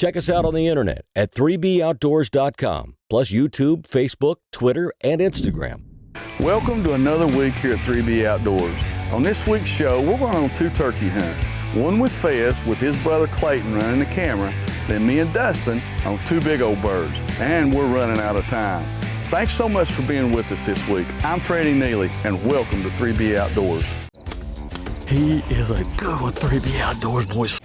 Check us out on the internet at 3boutdoors.com, plus YouTube, Facebook, Twitter, and Instagram. Welcome to another week here at 3B Outdoors. On this week's show, we're going on 2 turkey hunts. One with Fez, with his brother Clayton running the camera, then me and Dustin on 2 big old birds. And we're running out of time. Thanks so much for being with us this week. I'm Freddie Neeley, and welcome to 3B Outdoors. He is a good one, 3B Outdoors, boys.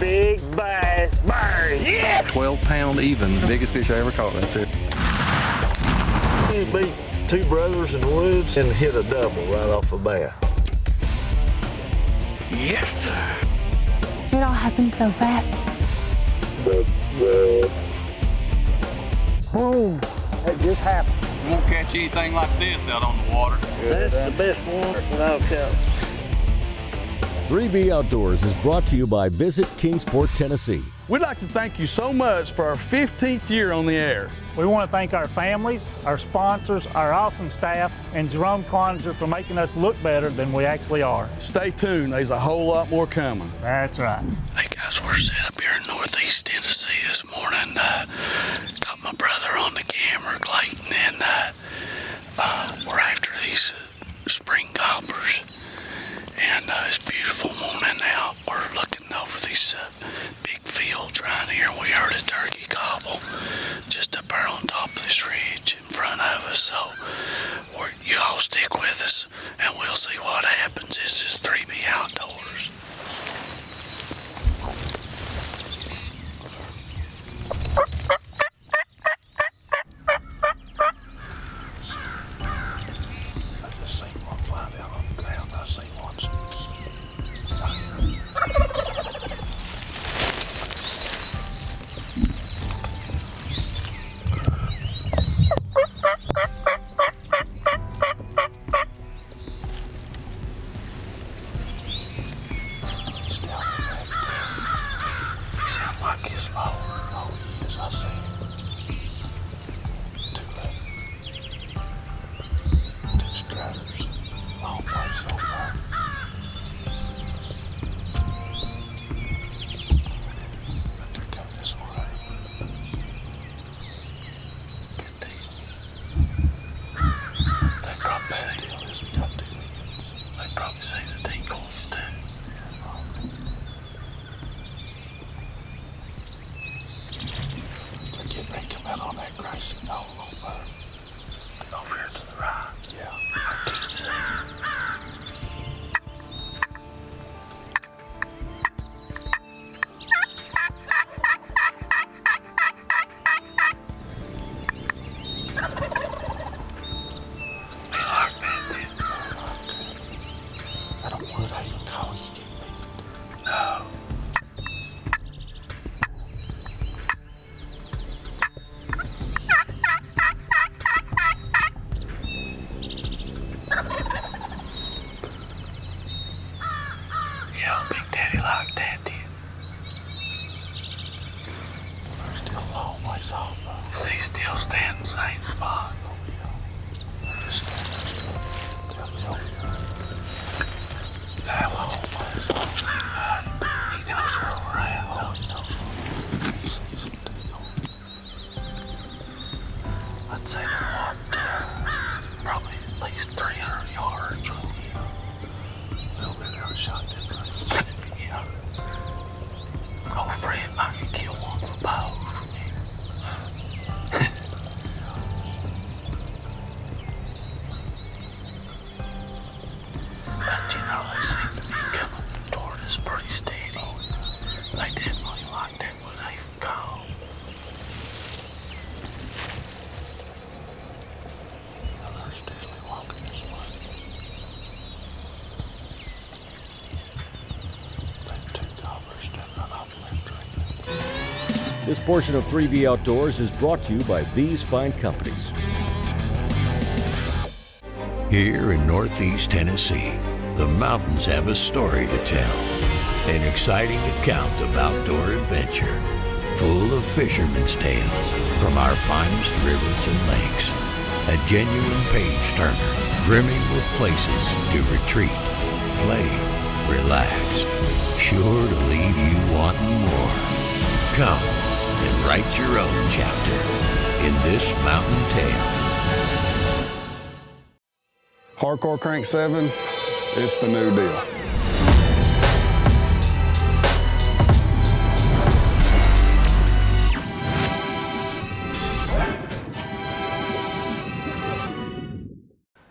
Big bass bird, yeah! 12-pound even, biggest fish I ever caught right there. He beat 2 brothers in the woods and hit a double right off the bat. Yes! It all happened so fast. Boom! That just happened. You won't catch anything like this out on the water. That's the best one without a doubt. 3B Outdoors is brought to you by Visit Kingsport, Tennessee. We'd like to thank you so much for our 15th year on the air. We want to thank our families, our sponsors, our awesome staff, and Jerome Cloninger for making us look better than we actually are. Stay tuned, there's a whole lot more coming. That's right. Hey guys, we're set up here in Northeast Tennessee this morning. Got my brother on the camera, Clayton, and we're after these spring gobblers. And it's a beautiful morning out. We're looking over these big fields right here. We heard a turkey gobble just up there on top of this ridge in front of us. So you all stick with us and we'll see what happens. This is 3B Outdoors. Over here to the right. Yeah, I can't see. I'd say they're probably at least 300 yards from you. A little bit outshot this place. Yeah. Old Fred might could kill one for bow from here. But you know, they seem to be coming toward us pretty steady. They definitely like that what they've called. This portion of 3B Outdoors is brought to you by these fine companies. Here in Northeast Tennessee, the mountains have a story to tell. An exciting account of outdoor adventure, full of fishermen's tales from our finest rivers and lakes. A genuine page-turner, brimming with places to retreat, play, relax. Sure to leave you wanting more. Come and write your own chapter in this mountain tale. Hardcore Crank 7, it's the new deal.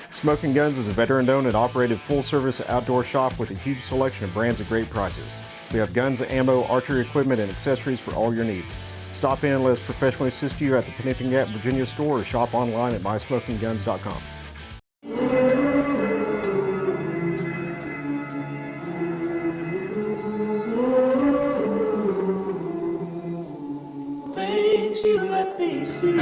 Smoking Guns is a veteran-owned and operated full-service outdoor shop with a huge selection of brands at great prices. We have guns, ammo, archery equipment, and accessories for all your needs. Stop in and let us professionally assist you at the Pennington Gap, Virginia store or shop online at mysmokingguns.com. Things you let me see.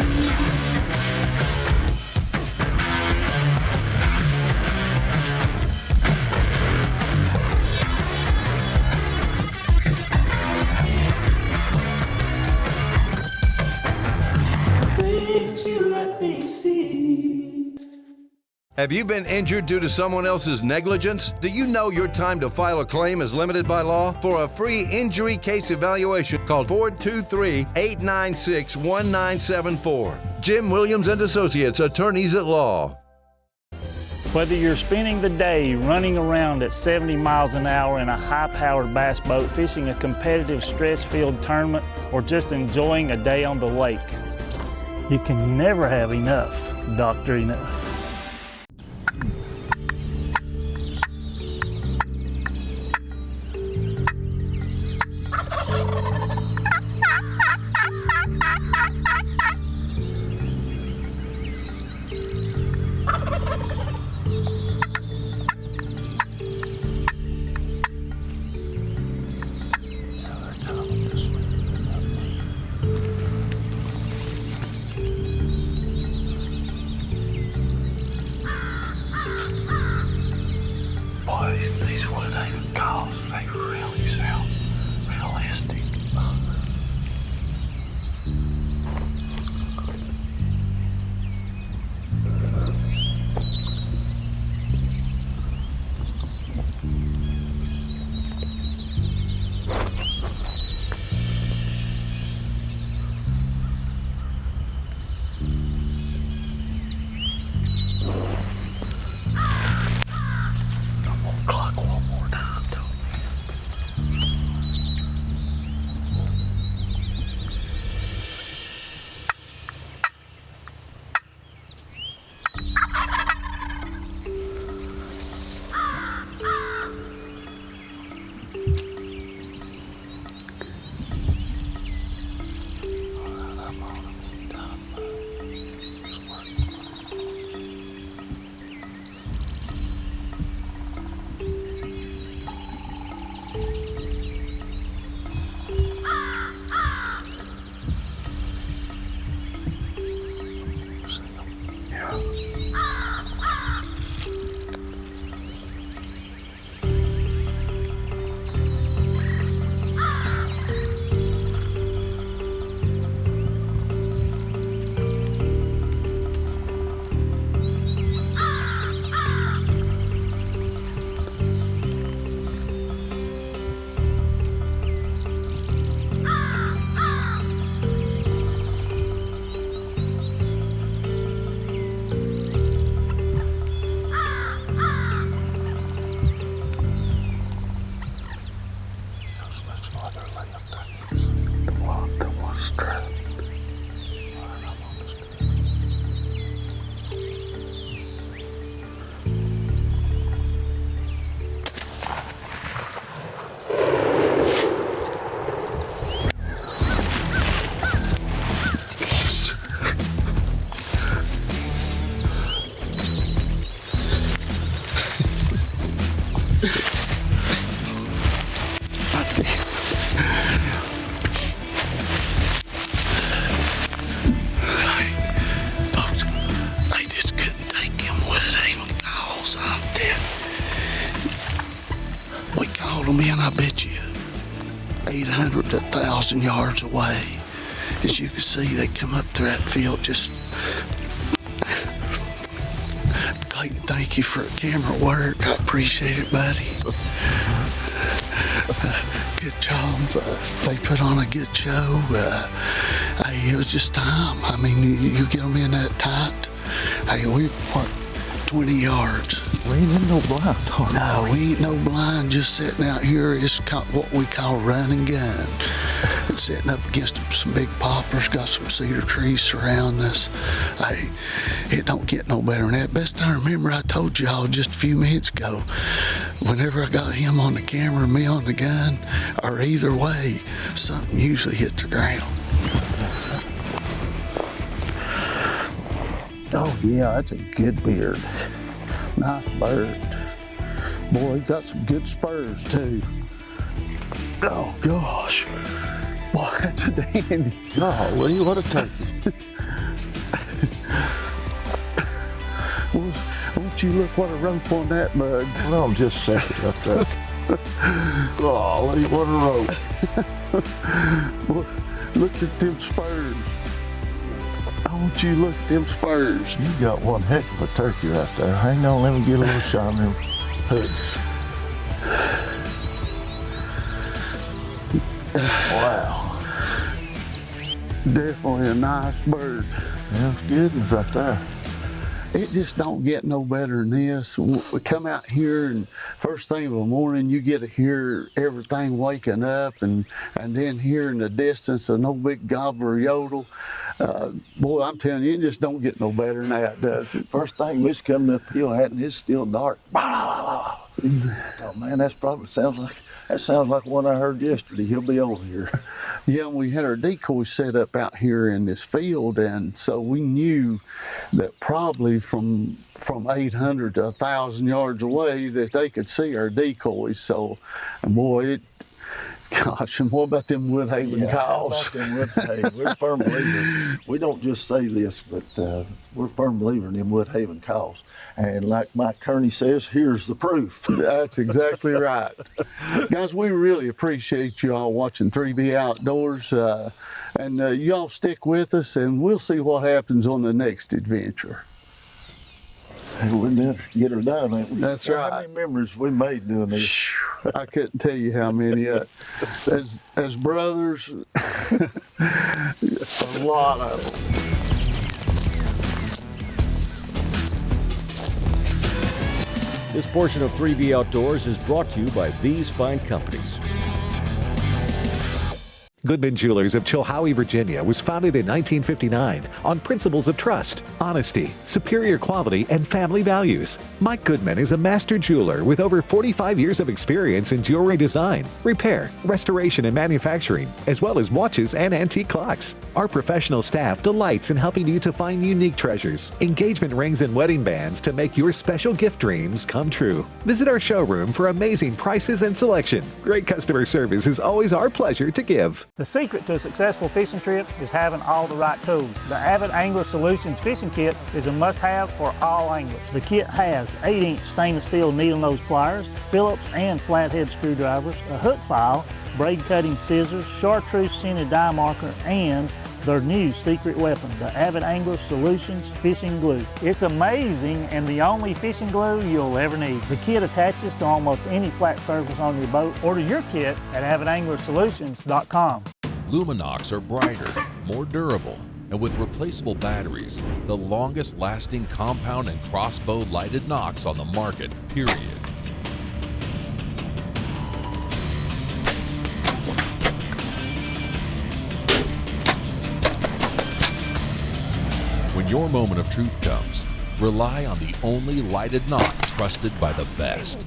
Have you been injured due to someone else's negligence? Do you know your time to file a claim is limited by law? For a free injury case evaluation, call 423-896-1974. Jim Williams and Associates, attorneys at law. Whether you're spending the day running around at 70 miles an hour in a high-powered bass boat, fishing a competitive stress-filled tournament, or just enjoying a day on the lake, you can never have enough, Dr. Enough. These Woodhaven calls, they really sound realistic. I bet you 800 to 1,000 yards away. As you can see, they come up to that field just thank you for the camera work. I appreciate it, buddy. Good job. They put on a good show. Hey, it was just time. I mean, you get them in that tight. Hey, we 20 yards. We ain't in no blind. No, we ain't no blind. Just sitting out here is what we call run and gun. And sitting up against some big poplars, got some cedar trees surrounding us. Hey, it don't get no better than that. Best I remember, I told y'all just a few minutes ago, whenever I got him on the camera, me on the gun, or either way, something usually hits the ground. Oh yeah, that's a good beard. Nice bird. Boy, he got some good spurs too. Oh gosh. Boy, that's a dandy. Golly, what a turkey. Won't you look what a rope on that mug? Well, I'm just saying up there. Golly, what a rope. Boy, look at them spurs. I want you to look at them spurs. You got one heck of a turkey right there. Hang on, let me get a little shot on them hooks. Wow. Definitely a nice bird. That's good ones right there. It just don't get no better than this. We come out here and first thing in the morning you get to hear everything waking up and then hear in the distance a no big gobbler yodel. Boy, I'm telling you, it just don't get no better than that, does it? First thing we was coming uphill and it's still dark. I thought, man, that sounds like one I heard yesterday. He'll be over here. Yeah, and we had our decoy set up out here in this field, and so we knew that probably from 800 to 1,000 yards away that they could see our decoys. So, and boy, gosh, and what about them Woodhaven cows? How about them Woodhaven? We're firm believers. We don't just say this, but we're firm believers in them Woodhaven cows. And like Mike Kearney says, here's the proof. That's exactly right. Guys, we really appreciate you all watching 3B Outdoors. And you all stick with us, and we'll see what happens on the next adventure. Hey, we better get her done, ain't we? That's right. How many memories we made doing this? I couldn't tell you how many. As brothers, a lot of them. This portion of 3B Outdoors is brought to you by these fine companies. Goodman Jewelers of Chilhowie, Virginia was founded in 1959 on principles of trust, honesty, superior quality, and family values. Mike Goodman is a master jeweler with over 45 years of experience in jewelry design, repair, restoration, and manufacturing, as well as watches and antique clocks. Our professional staff delights in helping you to find unique treasures, engagement rings, and wedding bands to make your special gift dreams come true. Visit our showroom for amazing prices and selection. Great customer service is always our pleasure to give. The secret to a successful fishing trip is having all the right tools. The Avid Angler Solutions Fishing Kit is a must-have for all anglers. The kit has 8-inch stainless steel needle nose pliers, Phillips and flathead screwdrivers, a hook file, braid cutting scissors, chartreuse scented dye marker, and their new secret weapon, the Avid Angler Solutions Fishing Glue. It's amazing and the only fishing glue you'll ever need. The kit attaches to almost any flat surface on your boat. Order your kit at avidanglersolutions.com. Luminox are brighter, more durable, and with replaceable batteries, the longest lasting compound and crossbow lighted nocks on the market, period. When your moment of truth comes, rely on the only lighted knock trusted by the best.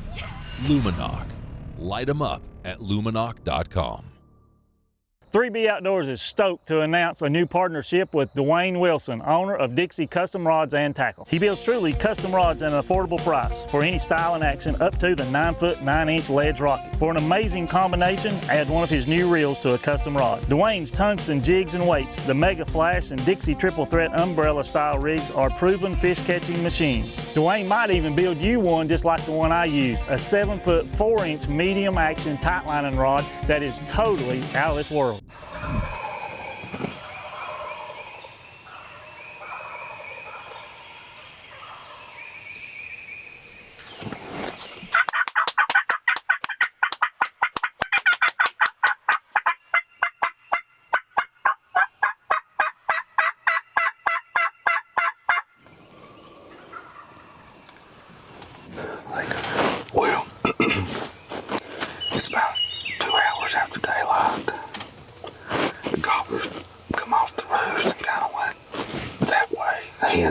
Luminox. Light 'em up at luminox.com. 3B Outdoors is stoked to announce a new partnership with Dwayne Wilson, owner of Dixie Custom Rods and Tackle. He builds truly custom rods at an affordable price for any style and action up to the 9-foot 9-inch ledge rocket. For an amazing combination, add one of his new reels to a custom rod. Dwayne's tungsten jigs and weights, the Mega Flash and Dixie Triple Threat umbrella style rigs are proven fish catching machines. Dwayne might even build you one just like the one I use, a 7-foot 4-inch medium action tight lining rod that is totally out of this world.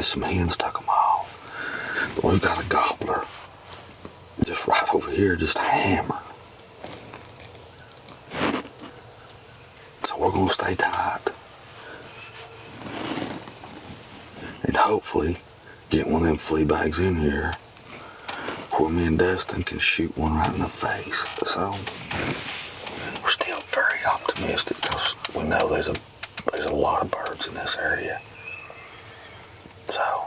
and some hens took them off. But we've got a gobbler just right over here, just hammered. So we're going to stay tight and hopefully get one of them flea bags in here where me and Dustin can shoot one right in the face. So we're still very optimistic because we know there's a lot of birds in this area. So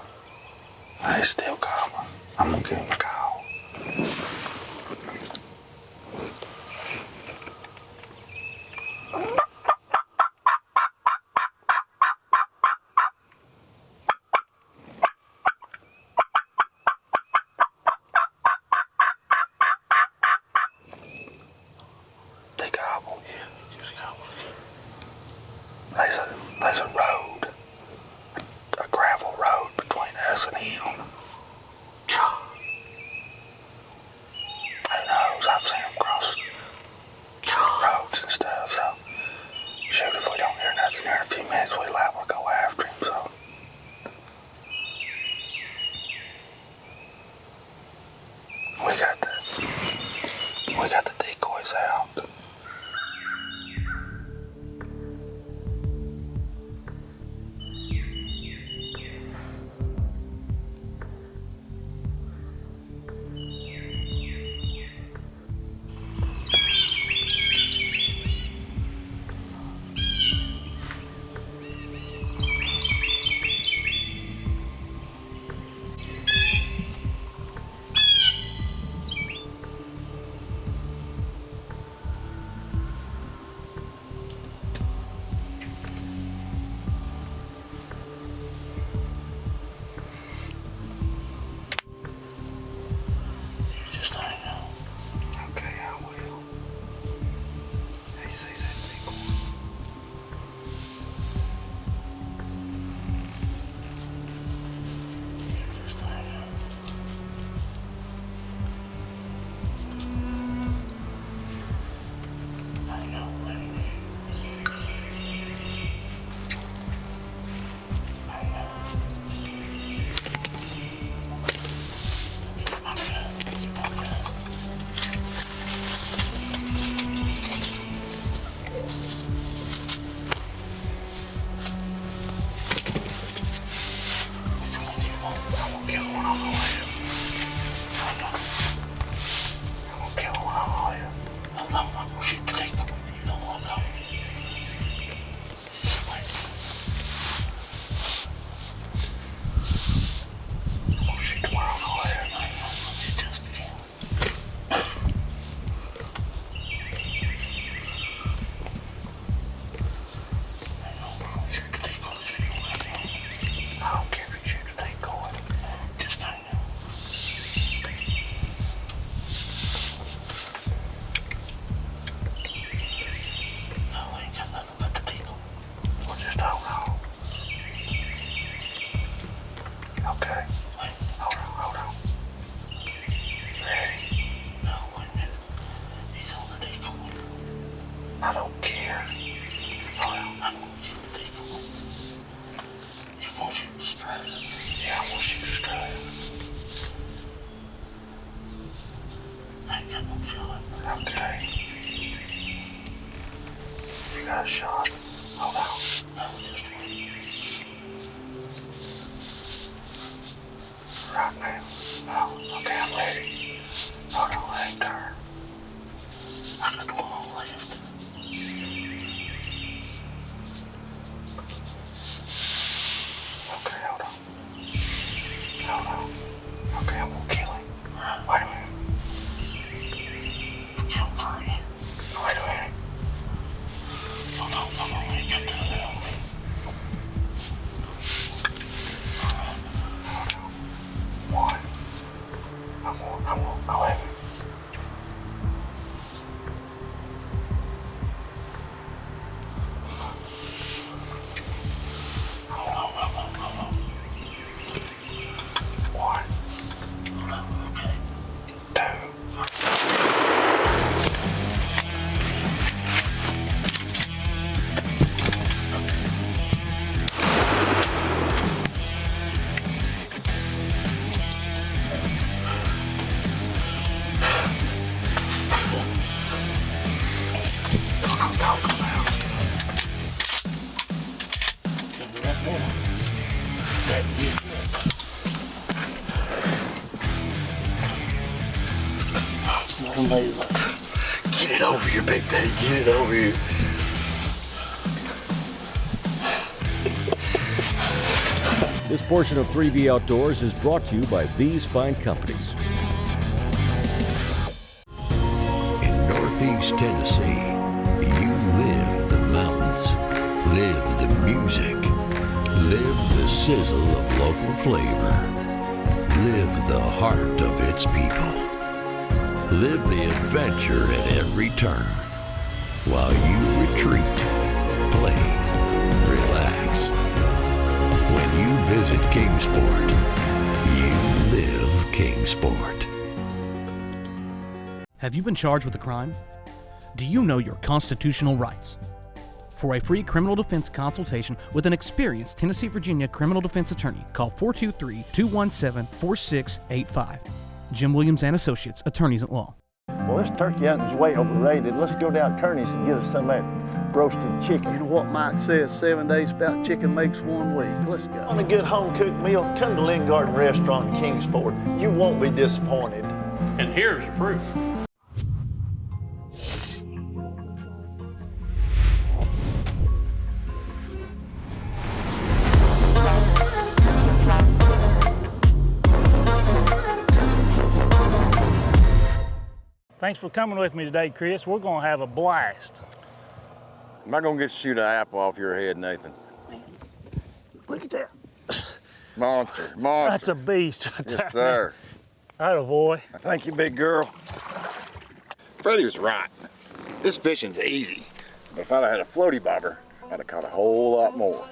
he's still coming. I'm gonna give him a call. They gobble. Yeah, just gobble. There's a road, a gravel road between us and him. Who knows? I've seen him cross roads and stuff, so shoot, if we don't hear nothing here in a few minutes, we liable to go after him, so. We got the decoys out. amazing. Get it over here, Big Dave. Get it over here. This portion of 3B Outdoors is brought to you by these fine companies. In Northeast Tennessee, you live the mountains, live the music, live the sizzle of local flavor, live the heart of its people, live the adventure at every turn, while you retreat, play, relax. When you visit Kingsport, you live Kingsport. Have you been charged with a crime? Do you know your constitutional rights? For a free criminal defense consultation with an experienced Tennessee, Virginia criminal defense attorney, call 423-217-4685. Jim Williams and Associates, Attorneys at Law. Well, this turkey hunting's way overrated. Let's go down Kearney's and get us some of that roasted chicken. You know what Mike says, 7 days without chicken makes 1 week. Let's go. Want a good home-cooked meal? Come to Lynn Garden Restaurant in Kingsport. You won't be disappointed. And here's the proof. Thanks for coming with me today, Chris. We're going to have a blast. Am I going to get to shoot an apple off your head, Nathan? Look at that. Monster. That's a beast right there. Yes, sir. Atta boy. Thank you, big girl. Freddie was right. This fishing's easy. But if I'd have had a floaty bobber, I'd have caught a whole lot more.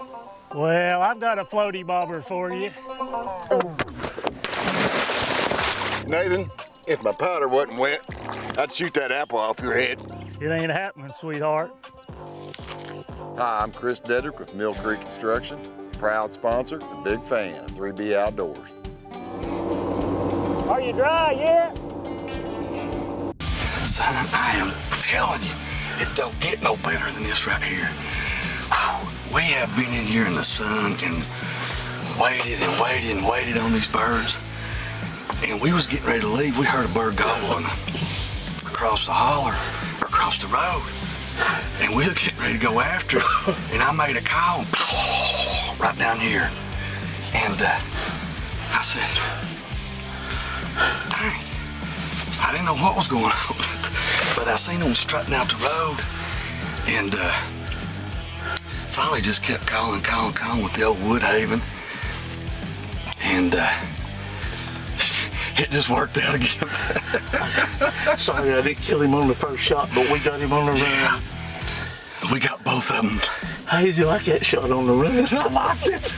Well, I've got a floaty bobber for you. Nathan, if my powder wasn't wet, I'd shoot that apple off your head. It ain't happening, sweetheart. Hi, I'm Chris Dedrick with Mill Creek Construction, proud sponsor and big fan of 3B Outdoors. Are you dry yet? Son, I am telling you, it don't get no better than this right here. We have been in here in the sun and waited and waited and waited on these birds. And we was getting ready to leave. We heard a bird gobbling across the holler or across the road. And we were getting ready to go after it. And I made a call right down here. And I said, dang, I didn't know what was going on. But I seen them strutting out the road. And finally just kept calling with the old Woodhaven. And it just worked out again. Sorry I didn't kill him on the first shot, but we got him on the run. We got both of them. How did you like that shot on the run? I liked it.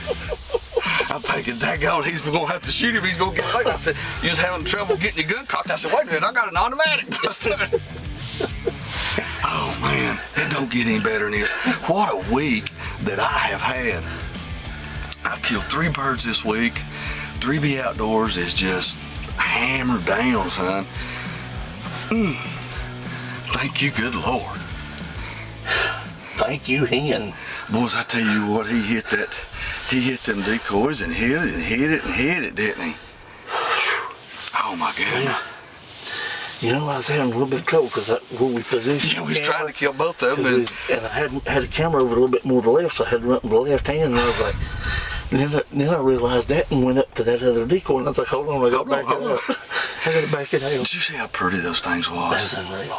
I'm thinking, daggone, he's gonna have to shoot him, he's gonna get late. I said, you're just having trouble getting your gun cocked. I said, wait a minute, I got an automatic. Oh man, it don't get any better than this. What a week that I have had. I've killed 3 birds this week. 3B Outdoors is just hammered down, son. Thank you, good Lord. Thank you, hen. Boys, I tell you what, he hit them decoys and hit it and hit it and hit it, didn't he? Oh my goodness. You know, I was having a little bit of trouble because where we positioned. Yeah, we was trying to kill both of them. And I had a camera over a little bit more to the left, so I had to run to the left hand, and I was like, and then I realized that and went up to that other decoy, and I was like, hold on, I got to back it up. I got to back it out. Did you see how pretty those things was? That's unreal.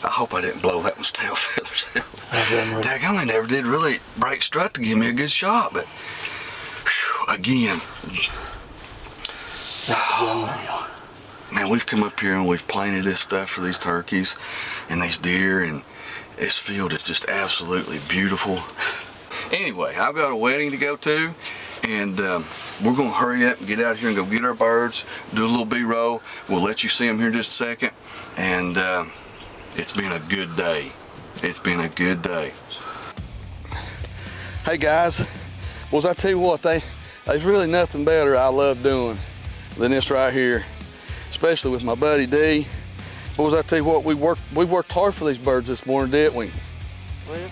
I hope I didn't blow that one's tail feathers out. That's unreal. Daggone, I never did really break strut to give me a good shot, but whew, again. That's unreal. Man, we've come up here and we've planted this stuff for these turkeys and these deer, and this field is just absolutely beautiful. Anyway, I've got a wedding to go to, and we're going to hurry up and get out here and go get our birds, do a little B-roll. We'll let you see them here in just a second, and it's been a good day. It's been a good day. Hey guys, well, I tell you what, there's really nothing better I love doing than this right here, especially with my buddy D. Boys, I tell you what, we've worked hard for these birds this morning, didn't we? Well,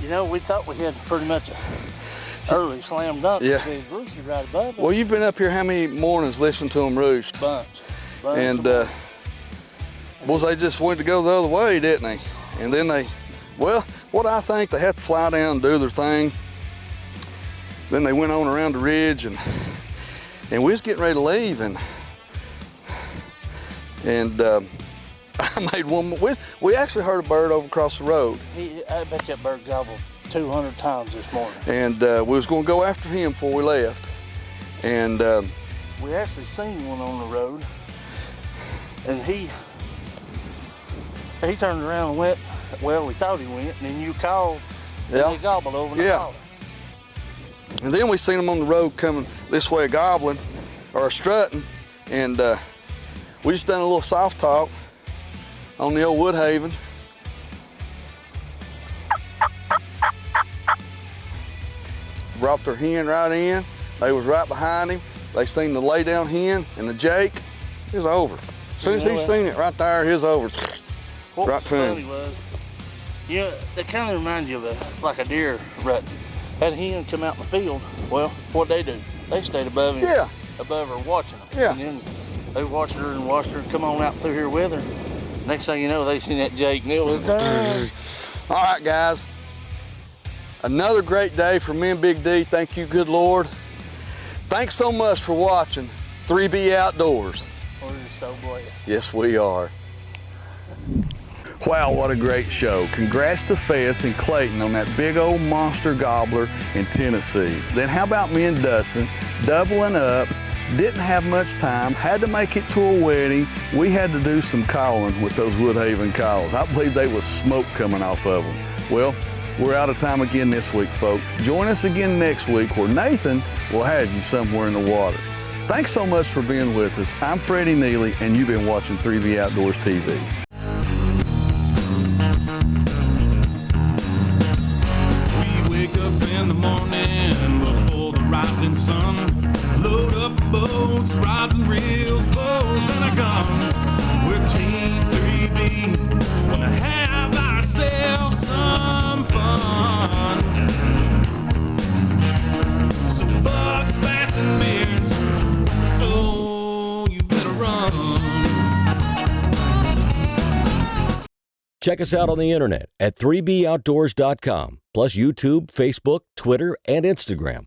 you know, we thought we had pretty much an early slam dunk. Yeah. These roosters right above us. Well, you've been up here how many mornings listening to them roost? Bunch. And Well, they just went to go the other way, didn't they? And then what I think, they had to fly down and do their thing. Then they went on around the ridge, and we was getting ready to leave, and I made one more. We actually heard a bird over across the road. I bet that bird gobbled 200 times this morning. And we was going to go after him before we left. And we actually seen one on the road, and he turned around and went, well, we thought he went, and then you called, and he gobbled over the collar. And then we seen him on the road coming this way, gobbling or strutting, and we just done a little soft talk on the old Woodhaven. Brought their hen right in. They was right behind him. They seen the lay down hen and the Jake. It was over. As soon as he seen it right there, his over. What right was to him. funny was, it kind of reminds you of like a deer rutting. That hen come out in the field, well, what'd they do? They stayed above him, above her watching him. Yeah. And then they watched her and come on out through here with her. Next thing you know, they seen that Jake and it was done. All right, guys. Another great day for me and Big D. Thank you, good Lord. Thanks so much for watching 3B Outdoors. We're so blessed. Yes, we are. Wow, what a great show. Congrats to Fess and Clayton on that big old monster gobbler in Tennessee. Then how about me and Dustin doubling up, didn't have much time, had to make it to a wedding. We had to do some calling with those Woodhaven calls. I believe there was smoke coming off of them. Well, we're out of time again this week, folks. Join us again next week where Nathan will have you somewhere in the water. Thanks so much for being with us. I'm Freddie Neeley, and you've been watching 3B Outdoors TV. In the morning before the rising sun, load up boats, rods and reels, bows and our guns. We're Team 3B, gonna have ourselves some fun. So bucks, bass and beards, oh, you better run. Check us out on the internet at 3boutdoors.com, plus YouTube, Facebook, Twitter, and Instagram.